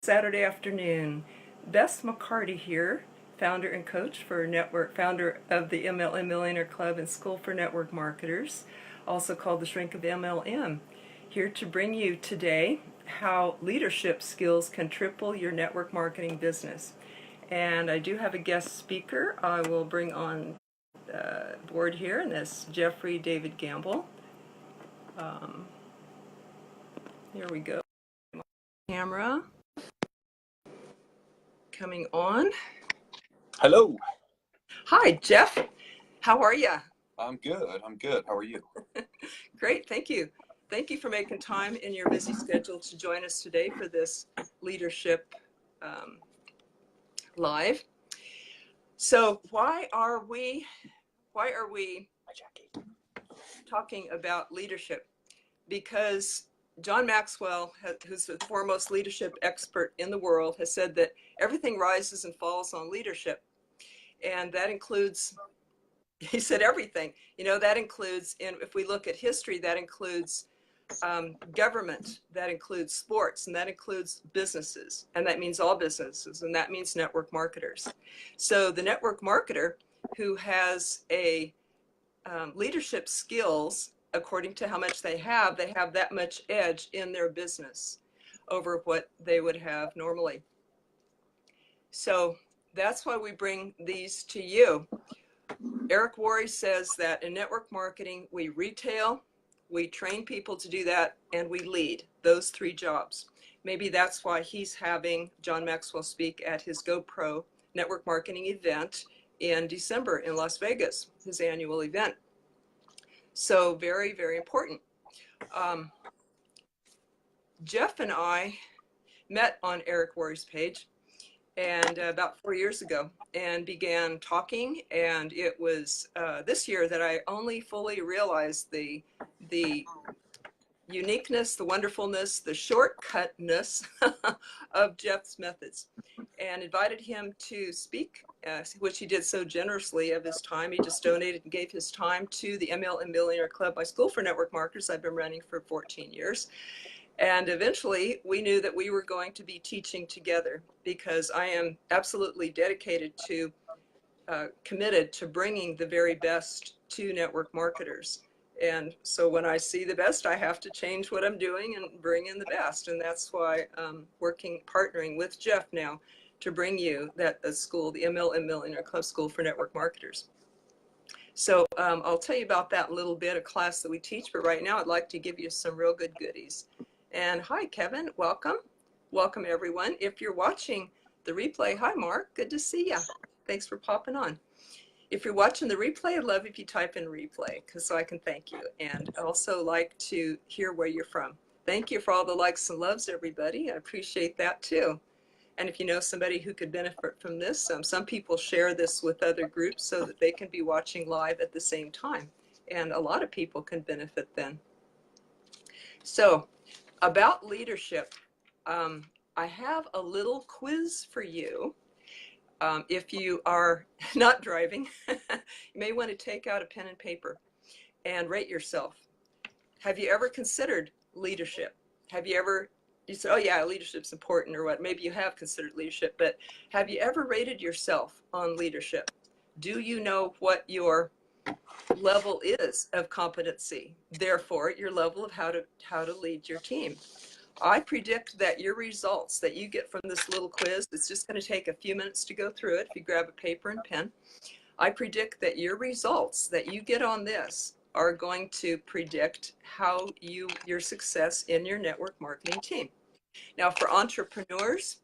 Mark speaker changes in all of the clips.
Speaker 1: Saturday afternoon. Bess McCarty here, founder and coach for founder of the MLM Millionaire Club and School for Network Marketers, also called the Shrink of MLM. Here to bring you today how leadership skills can triple your network marketing business. And I do have a guest speaker I will bring on board here, and that's Jeffrey David Gamble. Here we go. Camera coming on.
Speaker 2: Hello.
Speaker 1: Hi, Jeff. How are you?
Speaker 2: I'm good. How are you?
Speaker 1: Great. Thank you. Thank you for making time in your busy schedule to join us today for this leadership live. So why are we talking about leadership? Because John Maxwell, who's the foremost leadership expert in the world, has said that everything rises and falls on leadership. And that includes, he said everything, that includes, and if we look at history, that includes government, that includes sports, and that includes businesses. And that means all businesses, and that means network marketers. So the network marketer who has a leadership skills, according to how much they have that much edge in their business over what they would have normally. So that's why we bring these to you. Eric Worre says that in network marketing, we retail, we train people to do that, and we lead those three jobs. Maybe that's why he's having John Maxwell speak at his GoPro network marketing event in December in Las Vegas, his annual event. So very, very important. Jeff and I met on Eric Worre's page and about 4 years ago, and began talking. And it was this year that I only fully realized the uniqueness, the wonderfulness, the shortcutness of Jeff's methods, and invited him to speak, which he did so generously of his time. He just donated and gave his time to the MLM Millionaire Club, my school for network marketers I've been running for 14 years. And eventually we knew that we were going to be teaching together, because I am absolutely dedicated to, committed to bringing the very best to network marketers. And so when I see the best, I have to change what I'm doing and bring in the best. And that's why I'm partnering with Jeff now to bring you that school, the MLM Millionaire Club School for Network Marketers. So I'll tell you about that in a little bit, a class that we teach, but right now I'd like to give you some real good goodies. And hi, Kevin, welcome. Welcome, everyone. If you're watching the replay, hi, Mark, good to see you. Thanks for popping on. If you're watching the replay, I'd love if you type in replay, so I can thank you. And I also like to hear where you're from. Thank you for all the likes and loves, everybody. I appreciate that too. And if you know somebody who could benefit from this, some people share this with other groups so that they can be watching live at the same time. And a lot of people can benefit then. So about leadership, I have a little quiz for you. If you are not driving, you may want to take out a pen and paper and rate yourself. Have you ever considered leadership? Have you ever, you said, oh yeah, leadership's important, or what? Maybe you have considered leadership, but have you ever rated yourself on leadership? Do you know what your level is of competency? Therefore, your level of how to lead your team. I predict that your results that you get from this little quiz, it's just going to take a few minutes to go through it if you grab a paper and pen. I predict that your results that you get on this are going to predict how your success in your network marketing team. Now, for entrepreneurs,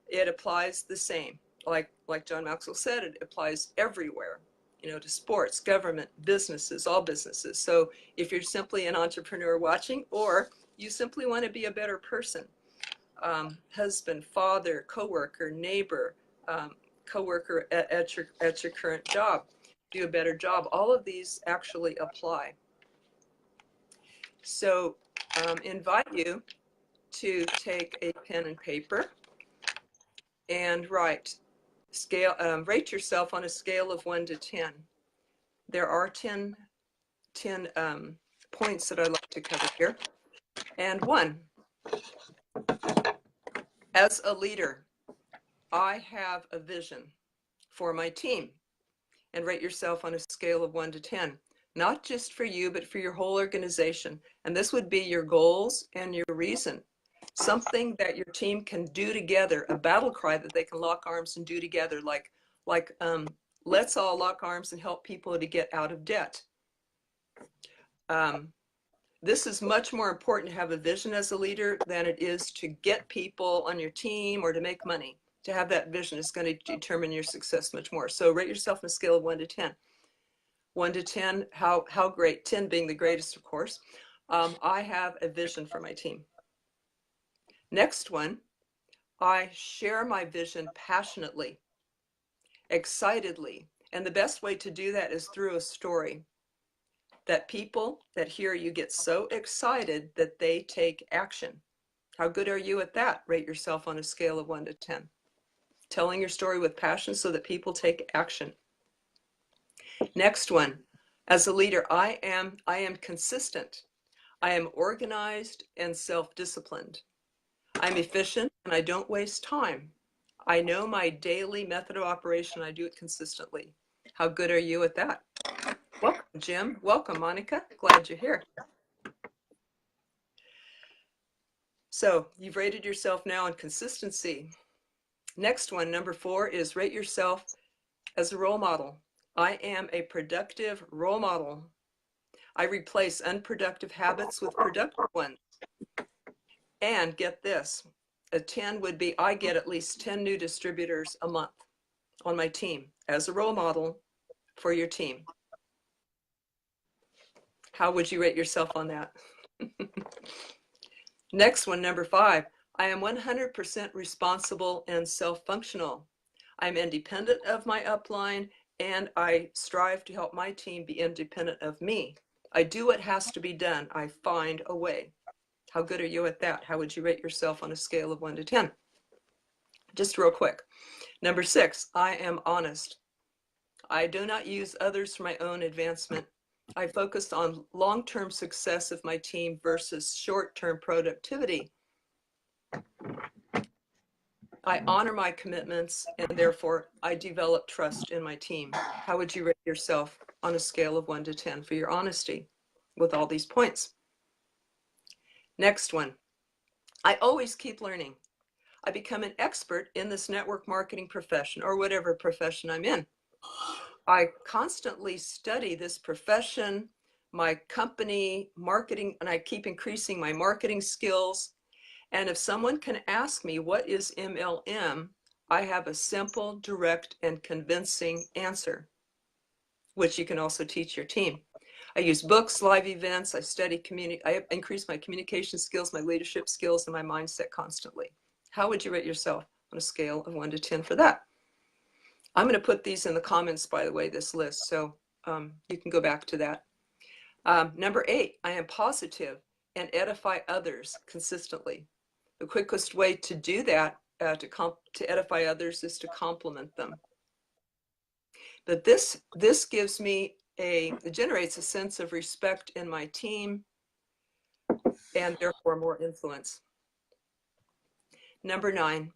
Speaker 1: it applies the same. Like John Maxwell said, it applies everywhere, to sports, government, businesses, all businesses. So if you're simply an entrepreneur watching, or you simply want to be a better person, husband, father, coworker, neighbor, coworker at your current job, do a better job. All of these actually apply. So invite you to take a pen and paper and rate yourself on a scale of 1 to 10. There are 10 points that I'd like to cover here. And 1, As a leader, I have a vision for my team, and rate yourself on a scale of 1 to 10, not just for you, but for your whole organization. And this would be your goals and your reason, something that your team can do together, a battle cry that they can lock arms and do together, like let's all lock arms and help people to get out of debt. This is much more important to have a vision as a leader than it is to get people on your team or to make money. To have that vision is going to determine your success much more. So rate yourself on a scale of 1 to 10. 1 to 10, how great, 10 being the greatest, of course. I have a vision for my team. Next one, I share my vision passionately, excitedly. And the best way to do that is through a story. That people that hear you get so excited that they take action. How good are you at that? Rate yourself on a scale of 1 to 10. Telling your story with passion so that people take action. Next one, as a leader, I am consistent. I am organized and self-disciplined. I'm efficient and I don't waste time. I know my daily method of operation. I do it consistently. How good are you at that? Welcome, Jim. Welcome, Monica. Glad you're here. So you've rated yourself now on consistency. Next one, number 4, is rate yourself as a role model. I am a productive role model. I replace unproductive habits with productive ones. And get this, a 10 would be I get at least 10 new distributors a month on my team as a role model for your team. How would you rate yourself on that? Next one, number 5, I am 100% responsible and self-functional. I'm independent of my upline and I strive to help my team be independent of me. I do what has to be done. I find a way. How good are you at that? How would you rate yourself on a scale of 1 to 10? Just real quick. Number 6, I am honest. I do not use others for my own advancement. I focus on long-term success of my team versus short-term productivity. I honor my commitments and therefore I develop trust in my team. How would you rate yourself on a scale of 1 to 10 for your honesty with all these points? Next one, I always keep learning. I become an expert in this network marketing profession or whatever profession I'm in. I constantly study this profession, my company, marketing, and I keep increasing my marketing skills. And if someone can ask me, what is MLM? I have a simple, direct, and convincing answer, which you can also teach your team. I use books, live events, I study I increase my communication skills, my leadership skills, and my mindset constantly. How would you rate yourself on a scale of 1 to 10 for that? I'm going to put these in the comments, by the way, this list, so you can go back to that. Number 8, I am positive and edify others consistently. The quickest way to do that, to edify others, is to compliment them. But this gives me it generates a sense of respect in my team and therefore more influence. Number 9,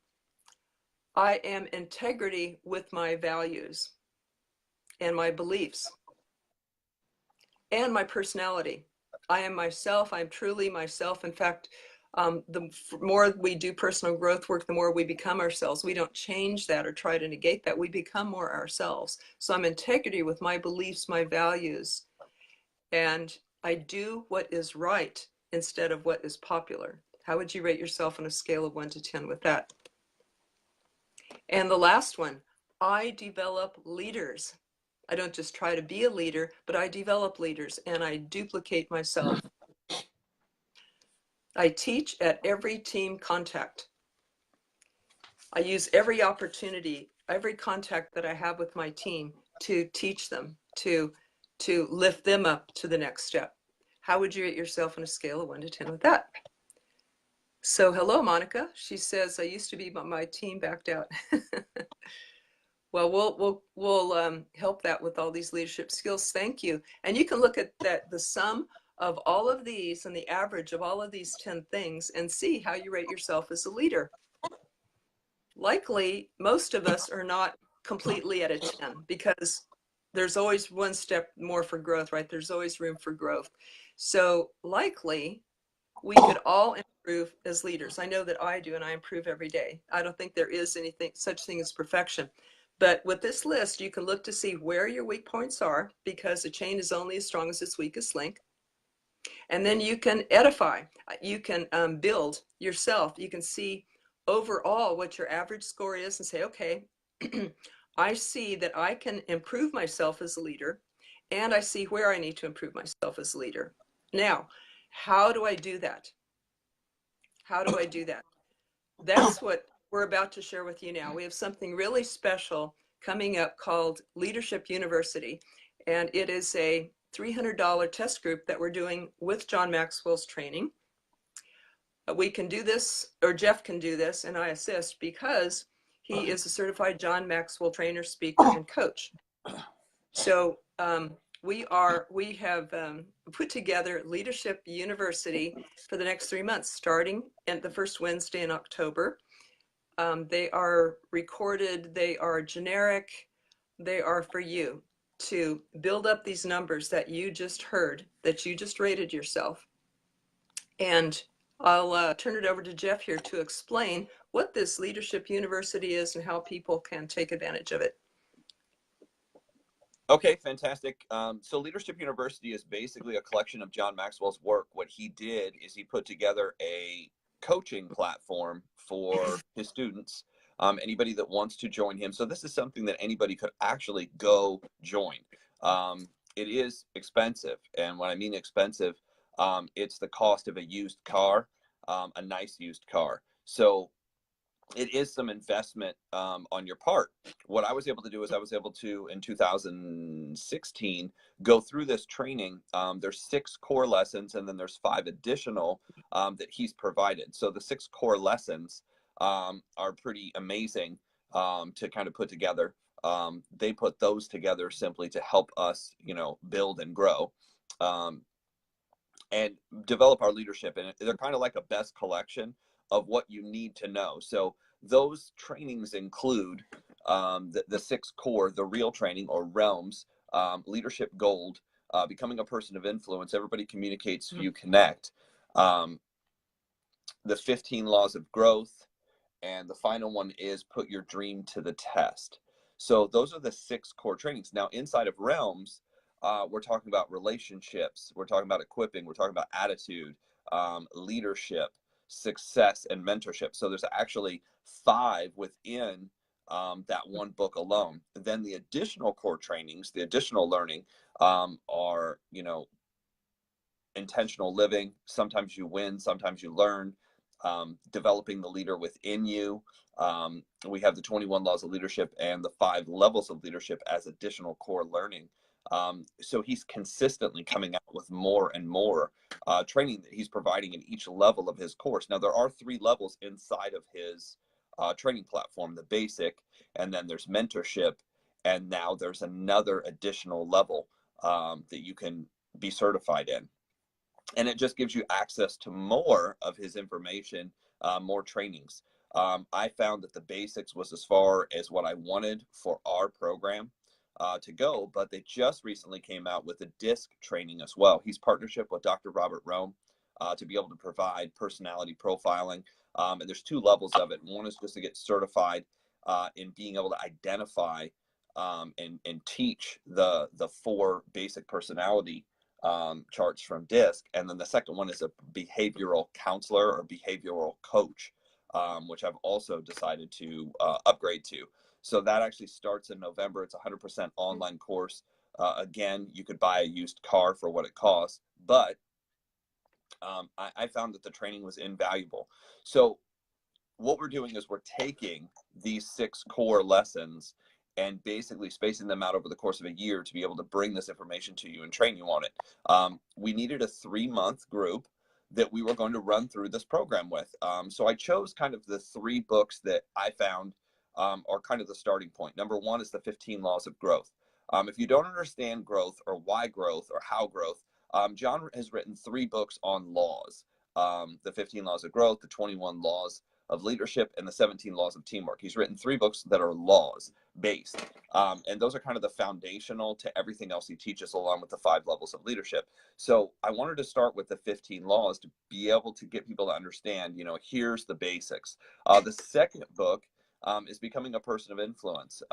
Speaker 1: I am integrity with my values and my beliefs and my personality. I am myself. I'm truly myself. In fact, the more we do personal growth work, the more we become ourselves. We don't change that or try to negate that. We become more ourselves. So I'm integrity with my beliefs, my values, and I do what is right instead of what is popular. How would you rate yourself on a scale of 1 to 10 with that? And the last one, I develop leaders. I don't just try to be a leader, but I develop leaders and I duplicate myself. I teach at every team contact. I use every opportunity, every contact that I have with my team to teach them, to lift them up to the next step. How would you rate yourself on a scale of 1 to 10 with that? So hello, Monica. She says, I used to be, but my team backed out. Well, we'll help that with all these leadership skills. Thank you. And you can look at the sum of all of these and the average of all of these 10 things and see how you rate yourself as a leader. likely most of us are not completely at a 10 because there's always one step more for growth, right? There's always room for growth. So likely we could all improve as leaders. I know that I do, and I improve every day. I don't think there is anything such thing as perfection. But with this list, you can look to see where your weak points are, because a chain is only as strong as its weakest link. And then you can edify. You can build yourself. You can see overall what your average score is and say, okay, I see that I can improve myself as a leader, and I see where I need to improve myself as a leader. Now, how do I do that? How do I do that? That's what we're about to share with you now. We have something really special coming up called Leadership University, and it is a $300 test group that we're doing with John Maxwell's training. We can do this, or Jeff can do this, and I assist because he is a certified John Maxwell trainer, speaker, and coach. So we have put together Leadership University for the next 3 months, starting at the first Wednesday in October. They are recorded, they are generic, they are for you to build up these numbers that you just heard, that you just rated yourself. And I'll turn it over to Jeff here to explain what this Leadership University is and how people can take advantage of it.
Speaker 2: Okay, fantastic. So Leadership University is basically a collection of John Maxwell's work. What he did is he put together a coaching platform for his students, anybody that wants to join him. So this is something that anybody could actually go join. It is expensive. And when I mean expensive, it's the cost of a used car, a nice used car. So it is some investment on your part. What I was able to do is I was able to, in 2016, go through this training. There's 6 core lessons, and then there's 5 additional that he's provided. So the 6 core lessons are pretty amazing to kind of put together. They put those together simply to help us, build and grow. And develop our leadership. And they're kind of like a best collection of what you need to know. So those trainings include the 6 core, the real training or realms, leadership gold, becoming a person of influence. Everybody communicates, few connect. The 15 laws of growth. And the final one is put your dream to the test. So those are the 6 core trainings. Now, inside of realms, we're talking about relationships, we're talking about equipping, we're talking about attitude, leadership, success, and mentorship. So there's actually 5 within that one book alone. Then the additional core trainings, the additional learning are, intentional living. Sometimes you win, sometimes you learn. Developing the leader within you. We have the 21 laws of leadership and the 5 levels of leadership as additional core learning. So he's consistently coming out with more and more training that he's providing in each level of his course. Now, there are 3 levels inside of his training platform: the basic, and then there's mentorship, and now there's another additional level that you can be certified in. And it just gives you access to more of his information, more trainings. I found that the basics was as far as what I wanted for our program to go, but they just recently came out with a DISC training as well. He's partnership with Dr. Robert Rome to be able to provide personality profiling. And there's 2 levels of it. One is just to get certified in being able to identify and teach the 4 basic personality charts from DISC. And then the second one is a behavioral counselor or behavioral coach, which I've also decided to upgrade to. So that actually starts in November. It's a 100% online course. Again, you could buy a used car for what it costs, but I found that the training was invaluable. So what we're doing is we're taking these 6 core lessons and basically spacing them out over the course of a year to be able to bring this information to you and train you on it. We needed a 3-month group that we were going to run through this program with. So I chose kind of the 3 books that I found are kind of the starting point. Number 1 is the 15 Laws of Growth. If you don't understand growth or why growth or how growth, John has written 3 books on laws. The 15 Laws of Growth, the 21 Laws of leadership and the 17 laws of teamwork. He's written 3 books that are laws based. And those are kind of the foundational to everything else he teaches, along with the 5 levels of leadership. So I wanted to start with the 15 laws to be able to get people to understand, here's the basics. The second book is Becoming a Person of Influence.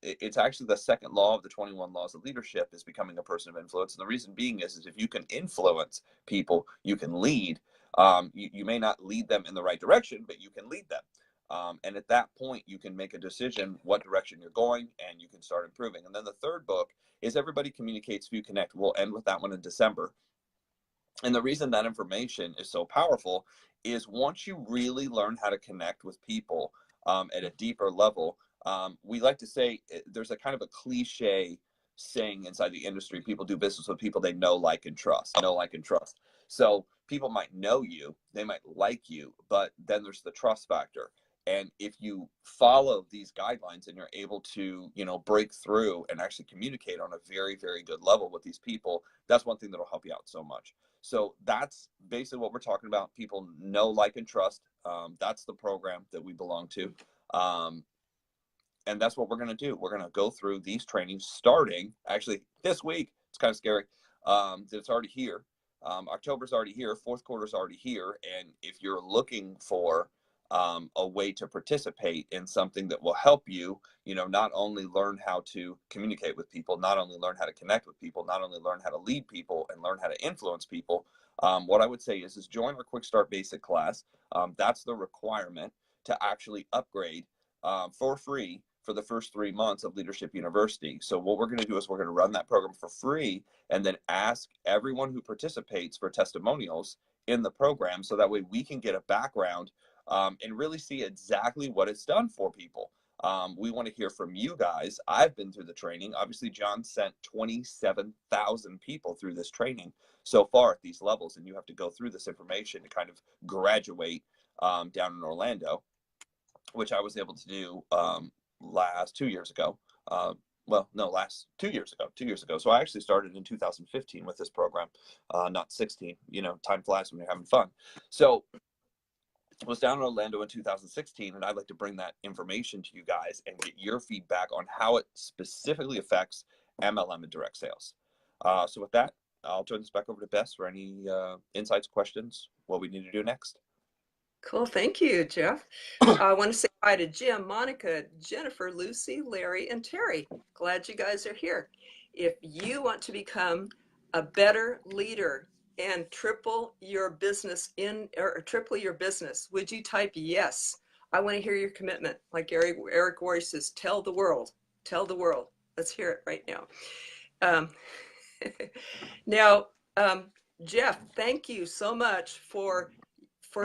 Speaker 2: It's actually the second law of the 21 laws of leadership, is becoming a person of influence. And the reason being is if you can influence people, you can lead. You may not lead them in the right direction, but you can lead them. And at that point, you can make a decision what direction you're going, and you can start improving. And then the third book is Everybody Communicates, Few Connect. We'll end with that one in December. And the reason that information is so powerful is once you really learn how to connect with people at a deeper level, we like to say there's a kind of a cliche saying inside the industry: people do business with people they know, like, and trust. So people might know you, they might like you, but then there's the trust factor. And if you follow these guidelines and you're able to, break through and actually communicate on a very, very good level with these people, that's one thing that'll help you out so much. So that's basically what we're talking about. People know, like, and trust. That's the program that we belong to. And that's what we're going to do. We're going to go through these trainings starting actually this week. It's kind of scary that it's already here. October's already here. Fourth quarter's already here. And if you're looking for a way to participate in something that will help you, not only learn how to communicate with people, not only learn how to connect with people, not only learn how to lead people and learn how to influence people, what I would say is join our Quick Start Basic class. That's the requirement to actually upgrade for free for the first 3 months of Leadership University. So what we're going to do is we're going to run that program for free and then ask everyone who participates for testimonials in the program, so that way we can get a background and really see exactly what it's done for people. We want to hear from you guys. I've been through the training. Obviously, John sent 27,000 people through this training so far at these levels, and you have to go through this information to kind of graduate down in Orlando, which I was able to do last 2 years ago. Last 2 years ago. 2 years ago. So I actually started in 2015 with this program, not 16. Time flies when you're having fun. So I was down in Orlando in 2016, and I'd like to bring that information to you guys and get your feedback on how it specifically affects MLM and direct sales. So with that, I'll turn this back over to Bess for any insights, questions, what we need to do next.
Speaker 1: Cool. Thank you, Jeff. I want to say hi to Jim, Monica, Jennifer, Lucy, Larry, and Terry. Glad you guys are here. If you want to become a better leader and triple your business, would you type yes? I want to hear your commitment. Like Eric Worre says, tell the world. Tell the world. Let's hear it right now. Now, Jeff, thank you so much for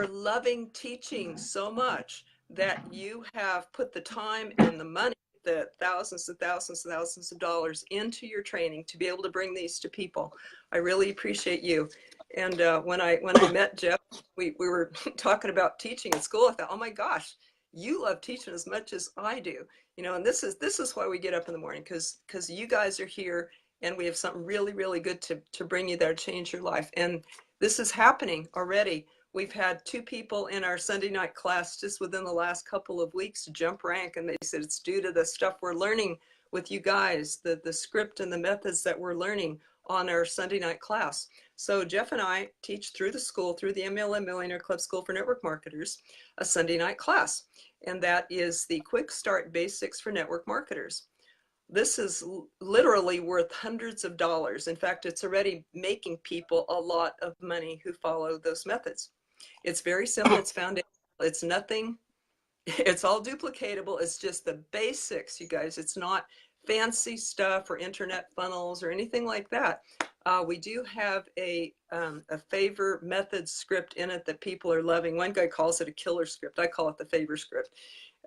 Speaker 1: loving teaching so much that you have put the time and the money, the thousands and thousands and thousands of dollars into your training to be able to bring these to people. I really appreciate you. And when I met Jeff, we were talking about teaching at school. I thought, oh my gosh, you love teaching as much as I do. And this is why we get up in the morning, because you guys are here and we have something really, really good to bring you there, to change your life. And this is happening already. We've had 2 people in our Sunday night class just within the last couple of weeks jump rank, and they said it's due to the stuff we're learning with you guys, the script and the methods that we're learning on our Sunday night class. So Jeff and I teach through the school, through the MLM Millionaire Club School for Network Marketers, a Sunday night class, and that is the Quick Start Basics for Network Marketers. This is literally worth hundreds of dollars. In fact, it's already making people a lot of money who follow those methods. It's very simple. It's foundational. It's nothing. It's all duplicatable. It's just the basics, you guys. It's not fancy stuff or internet funnels or anything like that. We do have a favor method script in it that people are loving. One guy calls it a killer script. I call it the favor script.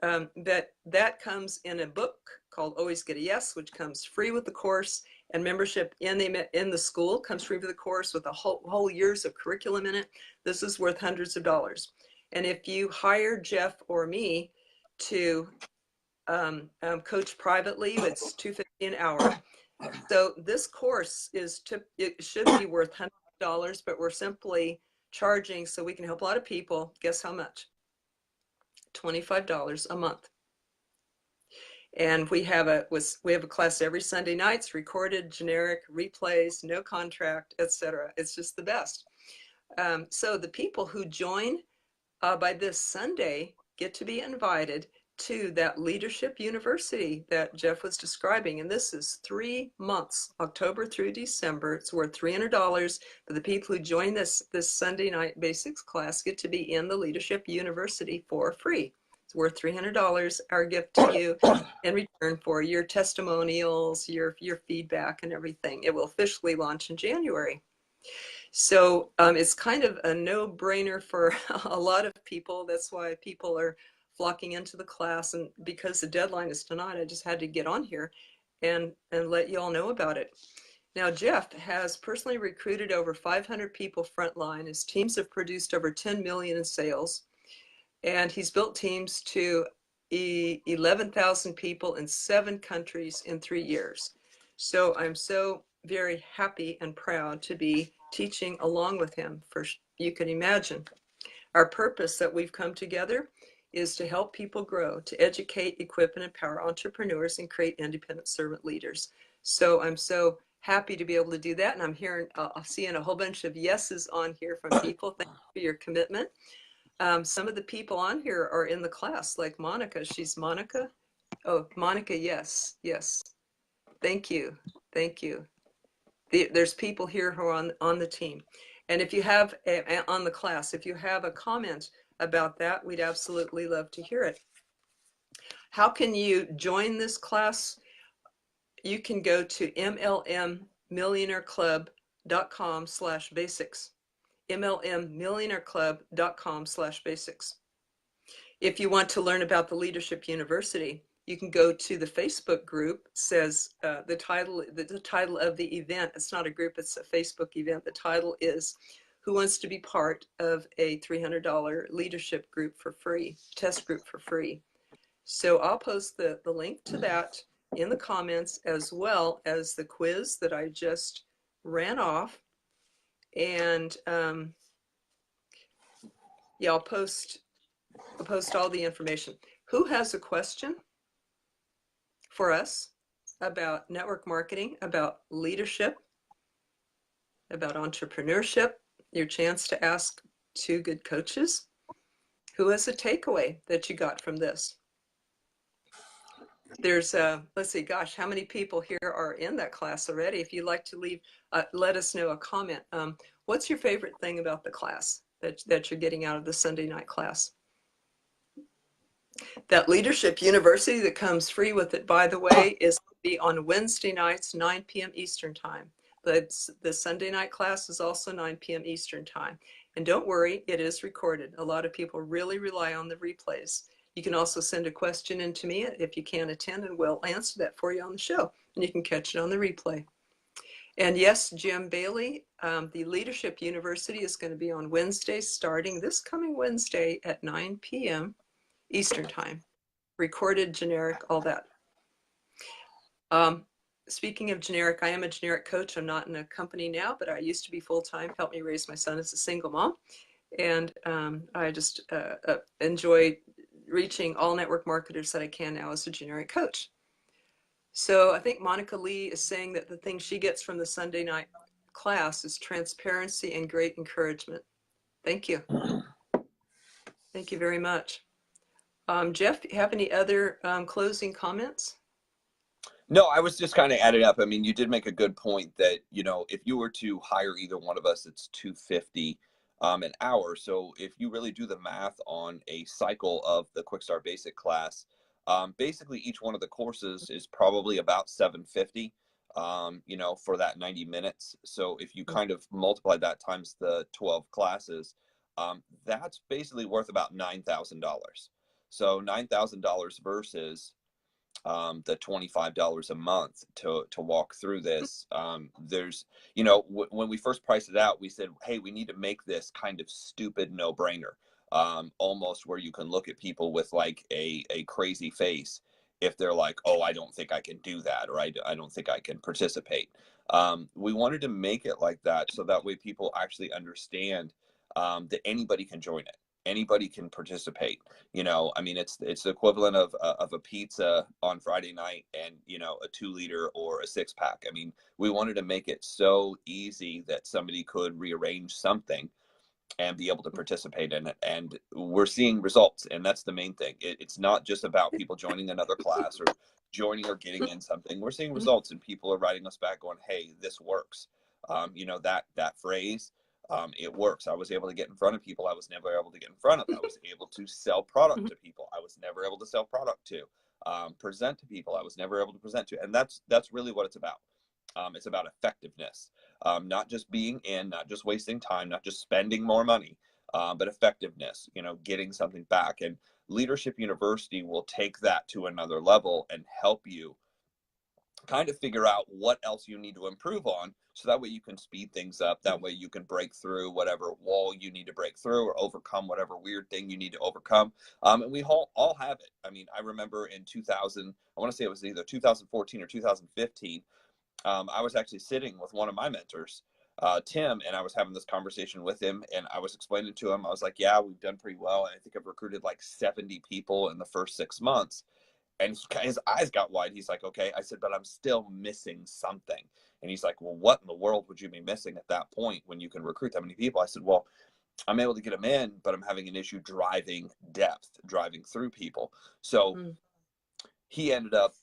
Speaker 1: That comes in a book called Always Get a Yes, which comes free with the course, and membership in the school comes free with the course with a whole years of curriculum in it. This is worth hundreds of dollars. And if you hire Jeff or me to coach privately, it's $250 an hour. So this course it should be worth $100, but we're simply charging so we can help a lot of people. Guess how much? $25 a month. And we have a class every Sunday night. It's recorded, generic, replays, no contract, etc. It's just the best. So the people who join by this Sunday get to be invited to that leadership university that Jeff was describing. And this is 3 months, October through December. It's worth $300. But the people who join this Sunday night basics class get to be in the leadership university for free. It's worth $300, our gift to you in return for your testimonials, your feedback and everything. It will officially launch in January. So it's kind of a no-brainer for a lot of people. That's why people are flocking into the class. And because the deadline is tonight, I just had to get on here and let you all know about it. Now, Jeff has personally recruited over 500 people frontline. His teams have produced over 10 million in sales. And he's built teams to 11,000 people in 7 countries in 3 years. So I'm so very happy and proud to be teaching along with him. First, you can imagine our purpose that we've come together is to help people grow, to educate, equip, and empower entrepreneurs and create independent servant leaders. So I'm so happy to be able to do that. And I'm hearing, seeing a whole bunch of yeses on here from people. Thank you for your commitment. Some of the people on here are in the class, like Monica. She's Monica. Oh, Monica, yes, yes. Thank you. Thank you. There's people here who are on the team. And if you have, on the class, if you have a comment about that, we'd absolutely love to hear it. How can you join this class? You can go to mlmmillionaireclub.com/basics. mlmmillionaireclub.com/basics. If you want to learn about the Leadership University, you can go to the Facebook group. It says the title of the event. It's not a group, it's a Facebook event. The title is Who Wants to Be Part of a $300 leadership group for free, test group for free. So I'll post the link to that in the comments, as well as the quiz that I just ran off. And yeah, I'll post all the information. Who has a question for us about network marketing, about leadership, about entrepreneurship? Your chance to ask 2 good coaches. Who has a takeaway that you got from this? There's let's see, gosh, how many people here are in that class already? If you'd like to leave, let us know a comment. What's your favorite thing about the class that you're getting out of the Sunday night class? That Leadership University that comes free with it, by the way, is to be on Wednesday nights, 9 p.m. Eastern time. The Sunday night class is also 9 p.m. Eastern time. And don't worry, it is recorded. A lot of people really rely on the replays. You can also send a question in to me if you can't attend, and we'll answer that for you on the show. And you can catch it on the replay. And yes, Jim Bailey, the Leadership University is going to be on Wednesday, starting this coming Wednesday at 9 p.m. Eastern time. Recorded, generic, all that. Speaking of generic, I am a generic coach. I'm not in a company now, but I used to be full-time, helped me raise my son as a single mom. And I just enjoy reaching all network marketers that I can now as a generic coach. So I think Monica Lee is saying that the thing she gets from the Sunday night class is transparency and great encouragement. Thank you. Thank you very much. Jeff, do you have any other closing comments?
Speaker 2: No, I was just kind of adding up. I mean, you did make a good point that, you know, if you were to hire either one of us, it's $250 an hour. So if you really do the math on a cycle of the Quick Start Basic class, basically each one of the courses is probably about $750, you know, for that 90 minutes. So if you kind of multiply that times the 12 classes, that's basically worth about $9,000. So $9,000 versus the $25 a month to walk through this. There's, you know, when we first priced it out, we said, hey, we need to make this kind of stupid no-brainer, almost where you can look at people with like a crazy face if they're like, oh, I don't think I can do that, or I don't think I can participate. We wanted to make it like that so that way people actually understand that anybody can join it. anybody can participate. I mean, it's the equivalent of a pizza on Friday night and, a 2 liter or a 6 pack. I mean, we wanted to make it so easy that somebody could rearrange something and be able to participate in it. And we're seeing results. And that's the main thing. It's not just about people joining another class or joining or getting in something. We're seeing results, and people are writing us back going, hey, this works. That phrase, it works. I was able to get in front of people I was never able to get in front of. I was able to sell product to people I was never able to sell product to. Present to people I was never able to present to. And that's really what it's about. It's about effectiveness, not just being in, not just wasting time, not just spending more money, but effectiveness, getting something back. And Leadership University will take that to another level and help you kind of figure out what else you need to improve on, so that way you can speed things up. That way you can break through whatever wall you need to break through, or overcome whatever weird thing you need to overcome. And we all have it. I mean, I remember in 2000, I want to say it was either 2014 or 2015, I was actually sitting with one of my mentors, Tim, and I was having this conversation with him, and I was explaining to him, I was like, yeah, we've done pretty well. And I think I've recruited like 70 people in the first 6 months. And his eyes got wide. He's like, okay. I said, but I'm still missing something. And he's like, well, what in the world would you be missing at that point when you can recruit that many people? I said, well, I'm able to get them in, but I'm having an issue driving depth, driving through people. So he ended up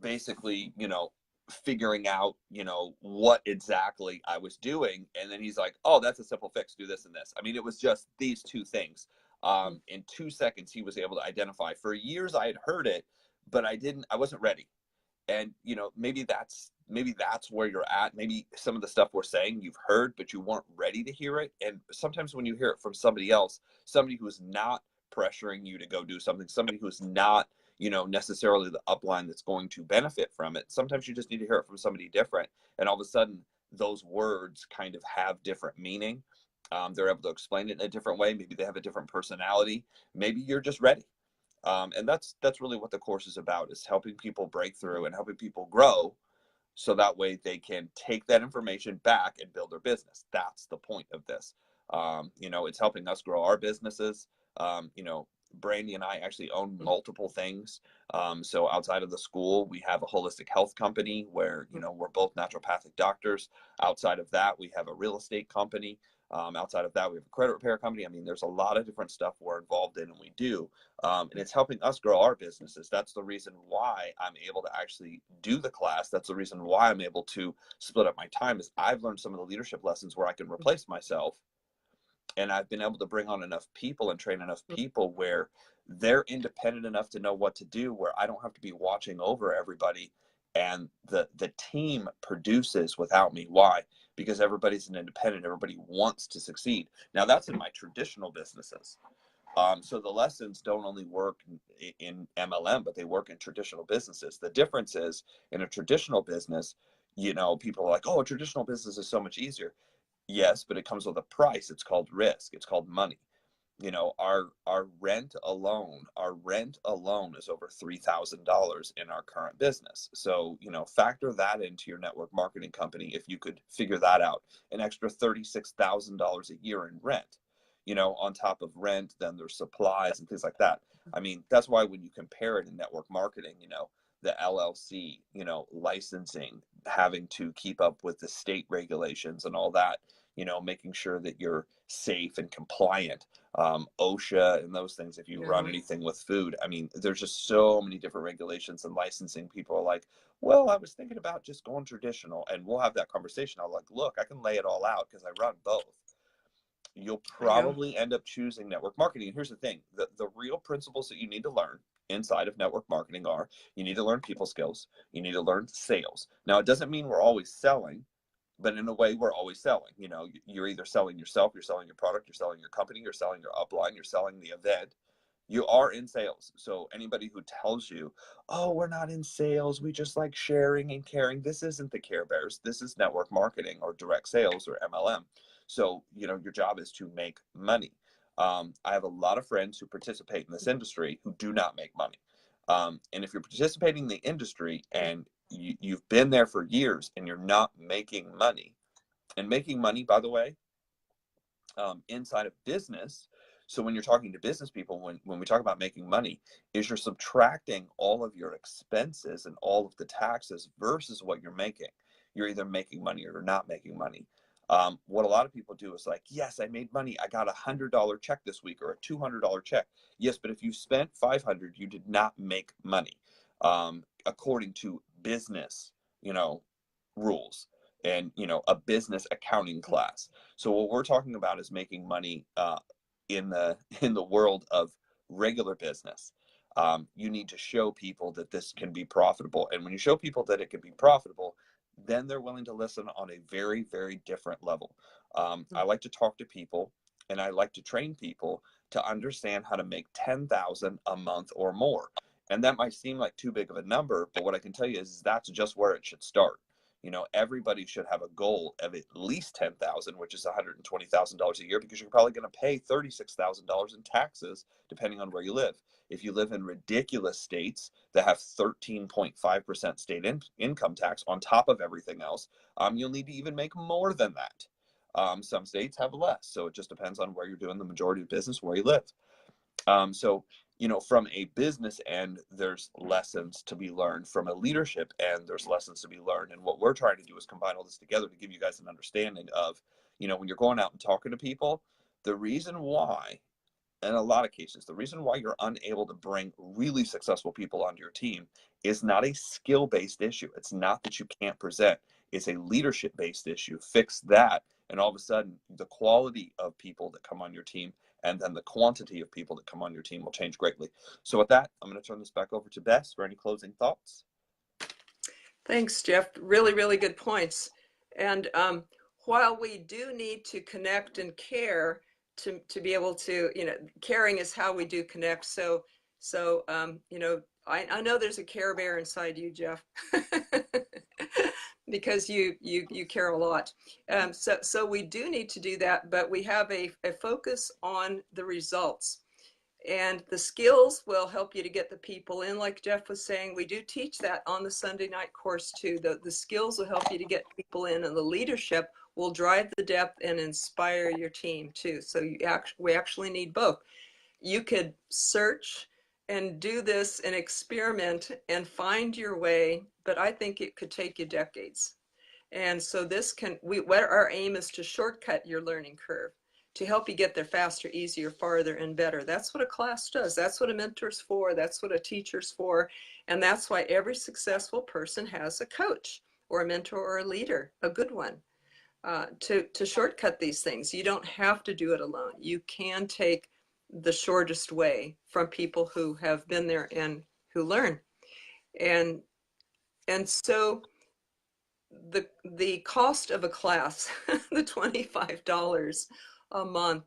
Speaker 2: basically, figuring out, what exactly I was doing. And then he's like, oh, that's a simple fix. Do this and this. I mean, it was just these two things. In 2 seconds, he was able to identify. For years, I had heard it, but I wasn't ready. And, maybe that's where you're at. Maybe some of the stuff we're saying you've heard, but you weren't ready to hear it. And sometimes when you hear it from somebody else, somebody who is not pressuring you to go do something, somebody who is not, necessarily the upline that's going to benefit from it, sometimes you just need to hear it from somebody different. And all of a sudden, those words kind of have different meaning. They're able to explain it in a different way. Maybe they have a different personality. Maybe you're just ready. And that's really what the course is about, is helping people break through and helping people grow, so that way they can take that information back and build their business. That's the point of this. It's helping us grow our businesses. Brandy and I actually own multiple things. So outside of the school, we have a holistic health company where, we're both naturopathic doctors. Outside of that, we have a real estate company. Outside of that, we have a credit repair company. I mean, there's a lot of different stuff we're involved in, and we do. And it's helping us grow our businesses. That's the reason why I'm able to actually do the class. That's the reason why I'm able to split up my time, is I've learned some of the leadership lessons where I can replace myself. And I've been able to bring on enough people and train enough people where they're independent enough to know what to do, where I don't have to be watching over everybody. And the team produces without me. Why? Because everybody's an independent. Everybody wants to succeed. Now, that's in my traditional businesses. So the lessons don't only work in MLM, but they work in traditional businesses. The difference is, in a traditional business, people are like, oh, a traditional business is so much easier. Yes, but it comes with a price. It's called risk. It's called money. Our rent alone is over $3,000 in our current business. So, factor that into your network marketing company. If you could figure that out, an extra $36,000 a year in rent, on top of rent, then there's supplies and things like that. I mean, that's why when you compare it in network marketing, the LLC, licensing, having to keep up with the state regulations and all that, making sure that you're safe and compliant, OSHA and those things. If you run anything with food, I mean, there's just so many different regulations and licensing. People are like, well, I was thinking about just going traditional, and we'll have that conversation. I'm like, look, I can lay it all out because I run both. You'll probably end up choosing network marketing. And here's the thing, the real principles that you need to learn inside of network marketing are, you need to learn people skills. You need to learn sales. Now, it doesn't mean we're always selling, but in a way we're always selling. You're either selling yourself, you're selling your product, you're selling your company, you're selling your upline, you're selling the event. You are in sales. So anybody who tells you, oh, we're not in sales, we just like sharing and caring, this isn't the Care Bears. This is network marketing or direct sales or MLM. So, your job is to make money. I have a lot of friends who participate in this industry who do not make money. And if you're participating in the industry and you've been there for years and you're not making money, and making money, by the way, inside of business So when you're talking to business people, when we talk about making money, is you're subtracting all of your expenses and all of the taxes versus what you're making. You're either making money or you're not making money. What a lot of people do is like, yes, I made money. I got $100 check this week or a $200 check. Yes, but if you spent 500, you did not make money, according to business, rules and, a business accounting class. So what we're talking about is making money in the world of regular business. You need to show people that this can be profitable. And when you show people that it can be profitable, then they're willing to listen on a very, very different level. I like to talk to people and I like to train people to understand how to make 10,000 a month or more. And that might seem like too big of a number, but what I can tell you is that's just where it should start. Everybody should have a goal of at least 10,000, which is $120,000 a year, because you're probably going to pay $36,000 in taxes, depending on where you live. If you live in ridiculous states that have 13.5% state income tax on top of everything else, you'll need to even make more than that. Some states have less, so it just depends on where you're doing the majority of business, where you live. So, from a business end, there's lessons to be learned. From a leadership end, there's lessons to be learned. And what we're trying to do is combine all this together to give you guys an understanding of, when you're going out and talking to people, the reason why, in a lot of cases, the reason why you're unable to bring really successful people onto your team is not a skill-based issue. It's not that you can't present. It's a leadership-based issue. Fix that, and all of a sudden, the quality of people that come on your team and then the quantity of people that come on your team will change greatly. So with that, I'm going to turn this back over to Bess for any closing thoughts.
Speaker 1: Thanks, Jeff. Really, really good points. And while we do need to connect and care to be able to, caring is how we do connect. So I know there's a Care Bear inside you, Jeff, because you care a lot. So we do need to do that, but we have a focus on the results. And the skills will help you to get the people in. Like Jeff was saying, we do teach that on the Sunday night course too. The skills will help you to get people in, and the leadership will drive the depth and inspire your team too. So we actually need both. You could search and do this and experiment and find your way, but I think it could take you decades. And so our aim is to shortcut your learning curve, to help you get there faster, easier, farther, and better. That's what a class does. That's what a mentor's for. That's what a teacher's for. And that's why every successful person has a coach or a mentor or a leader, a good one, to shortcut these things. You don't have to do it alone. You can take the shortest way from people who have been there and who learn. And so the cost of a class, the $25 a month,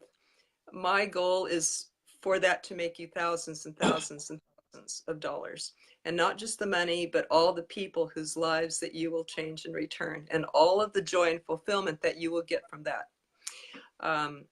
Speaker 1: my goal is for that to make you thousands and thousands and thousands of dollars, and not just the money, but all the people whose lives that you will change in return, and all of the joy and fulfillment that you will get from that.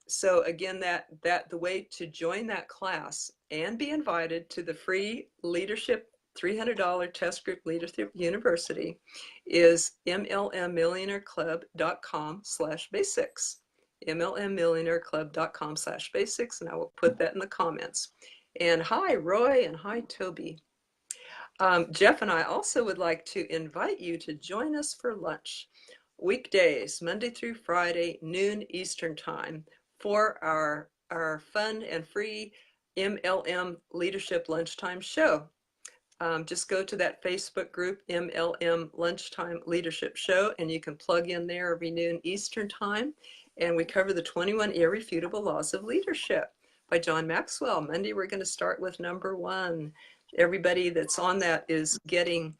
Speaker 1: So again, that the way to join that class and be invited to the free leadership $300 test group Leadership University is mlmmillionaireclub.com/basics. mlmmillionaireclub.com/basics, and I will put that in the comments. And hi, Roy, and hi, Toby. Jeff and I also would like to invite you to join us for lunch, weekdays, Monday through Friday, noon Eastern time, for our fun and free MLM Leadership Lunchtime Show. Just go to that Facebook group, MLM Lunchtime Leadership Show, and you can plug in there every noon Eastern time. And we cover the 21 Irrefutable Laws of Leadership by John Maxwell. Monday, we're going to start with number 1. Everybody that's on that is getting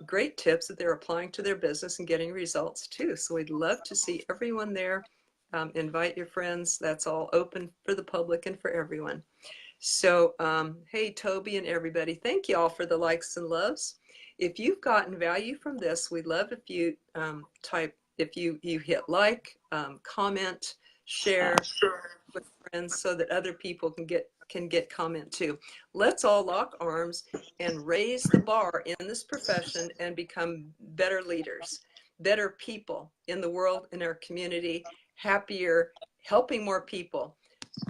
Speaker 1: great tips that they're applying to their business and getting results too. So we'd love to see everyone there. Invite your friends. That's all open for the public and for everyone. So, hey, Toby and everybody, thank you all for the likes and loves. If you've gotten value from this, we'd love if you you hit like, comment, share with friends so that other people can get comment too. Let's all lock arms and raise the bar in this profession and become better leaders, better people in the world, in our community, happier, helping more people.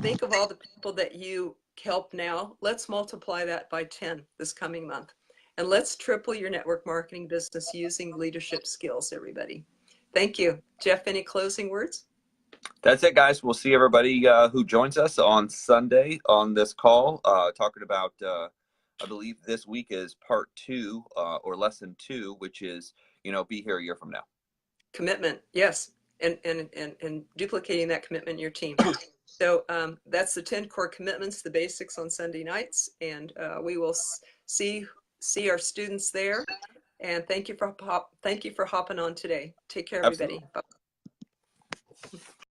Speaker 1: Think of all the people that you help now. Let's multiply that by 10 this coming month. And let's triple your network marketing business using leadership skills, everybody. Thank you. Jeff, any closing words?
Speaker 2: That's it, guys. We'll see everybody who joins us on Sunday on this call, talking about, I believe this week is part 2 or lesson 2, which is, be here a year from now.
Speaker 1: Commitment, yes. And duplicating that commitment in your team. So that's the 10 core commitments, the basics on Sunday nights. And we will see our students there. And thank you for hopping on today. Take care, everybody.
Speaker 2: Absolutely.
Speaker 1: Bye.